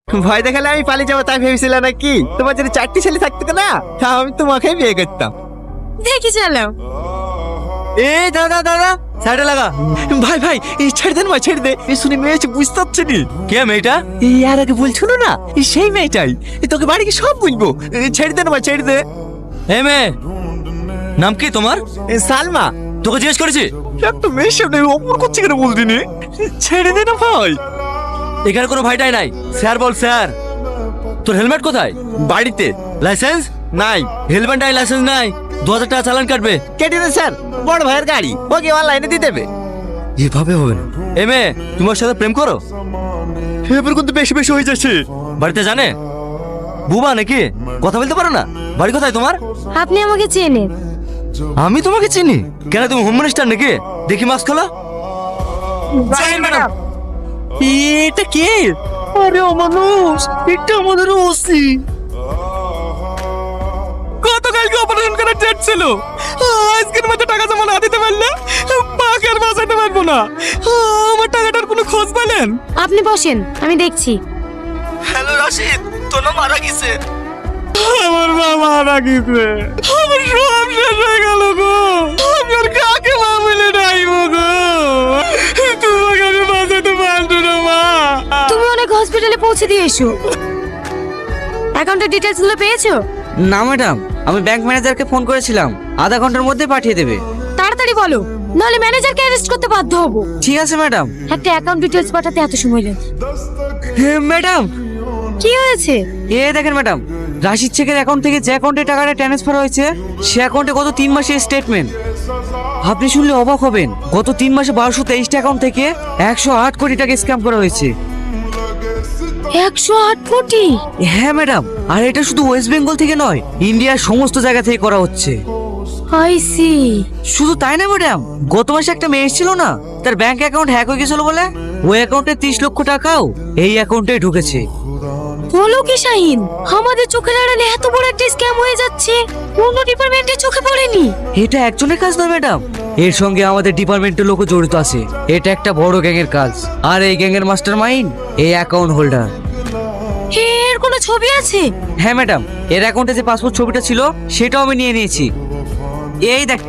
ভয় দেখালে আমি পালিয়ে যাবো তাই ভেবেছিলাম নাকি? তোমার যদি 4টি ছেলে থাকতো না তা আমি তোমাকেই বিয়ে করতাম। দেখি চালাও। এ দাদা দাদা সাইডে লাগা। ভাই ভাই এই ছেড়ে দেন ভাই, ছেড়ে দে। এই শুনে মেয়ে বুঝতে পারছি নি। কে মেয়েটা? এই আর আগে বলছো না, সেই মেয়েটাই। তোকে বাড়ি কি সব বলবো। ছেড়ে দেন ভাই, ছেড়ে দে। এ মেয়ে, নাম কি তোমার? সালমা। তোকে জিজ্ঞেস করেছি? একটা মেয়ের সামনে অপর করছি কেন বলতি নি? ছেড়ে দে না ভাই। এখানে কোনো ভাইটাই নাই। স্যার বল স্যার। তোর হেলমেট কোথায়? বাড়িতে। লাইসেন্স নাই। হেলমেট নাই, লাইসেন্স নাই, 2000 টাকা চালান কাটবে। কেটে দেন স্যার, বড় ভাইয়ের গাড়ি, ওকে অনলাইনে দিয়ে দেবে। এভাবে হবে না। এ মেয়ে, তুমি ওর সাথে প্রেম করো? এবার কিন্তু বেশি বেশি হয়ে যাচ্ছে। বাড়িতে জানে? বুবা নাকি? কথা বলতে পারো না? বাড়ি কোথায় তোমার? আপনি আমাকে চেনেন? আমি তোমাকে চিনি। কেন, তুমি হোম মিনিস্টার নাকি? দেখি মাস্ক খোলা। ম্যাডাম এটা কে? আরে অমানুষ, এটা আমাদের ওসি। গতকালকে অপারেশন করার ডেট ছিল, আজকের মধ্যে টাকা জমা না দিতে পারলে পাকে আর বাঁচাতে পারবো না। আমার টাকাটার কোনো খোঁজ পেলেন? আপনি বসেন, আমি দেখছি। হ্যালো রাশিদ, তোর নাম মারা গেছে। আমার মা মারা গেছে, আমার সব শেষ হয়ে গেল গো। আমি আর কাকে মা বলে ডাইবো গো? তোমাকে আমি বাঁচাতে পারবো না মা। তুমি অনেক হসপিটালে পৌঁছে দিয়ে এসো। অ্যাকাউন্টের ডিটেইলস গুলো পেয়েছো? না ম্যাডাম, আমি ব্যাংক ম্যানেজারকে ফোন করেছিলাম, আধা ঘন্টার মধ্যে পাঠিয়ে দেবে। তাড়াতাড়ি বলো, নাহলে ম্যানেজারকে অ্যারেস্ট করতে বাধ্য হব। ঠিক আছে ম্যাডাম। একটা অ্যাকাউন্ট ডিটেইলস পাঠাতে এত সময় লাগে? ম্যাডাম কি হয়েছে? এ দেখেন ম্যাডাম, রাশিদ শেখের অ্যাকাউন্ট থেকে যে অ্যাকাউন্টে টাকাটা ট্রান্সফার হয়েছে সে অ্যাকাউন্টে গত 3 মাসের স্টেটমেন্ট। আপনি শুনলে অবাক হবেন, গত 3 মাসে 1223টা অ্যাকাউন্ট থেকে 108 কোটি টাকা স্ক্যাম করা হয়েছে। 108 কোটি? হ্যাঁ ম্যাডাম, আর এটা শুধু ওয়েস্ট বেঙ্গল থেকে নয়, ইন্ডিয়ার সমস্ত জায়গা থেকে করা হচ্ছে। I see. শুধু তাই না ম্যাডাম, গত মাসে একটা মেয়ে এসেছিল না, তার ব্যাংক অ্যাকাউন্ট হ্যাক হয়ে গেছিল বলে ওই অ্যাকাউন্টে 30 লক্ষ টাকাও এই অ্যাকাউন্টে ঢুকেছে। বলো কি শাহিন, আমাদের চোখের আড়ালে এত বড় একটা স্ক্যাম হয়ে যাচ্ছে, অন্য ডিপার্টমেন্টের চোখে পড়েনি? এটা একজনের কাজ নয় ম্যাডাম, এর সঙ্গে আমাদের ডিপার্টমেন্টের লোকও জড়িত আছে। এটা একটা বড় গ্যাংয়ের কাজ, আর এই গ্যাংয়ের মাস্টার মাইন্ড এই অ্যাকাউন্ট হোল্ডার। এর কোনো ছবি আছে? হ্যাঁ ম্যাডাম, এর অ্যাকাউন্টে যে পাসপোর্ট ছবিটা ছিল সেটাও আমি নিয়ে নিয়েছি। এই দেখ।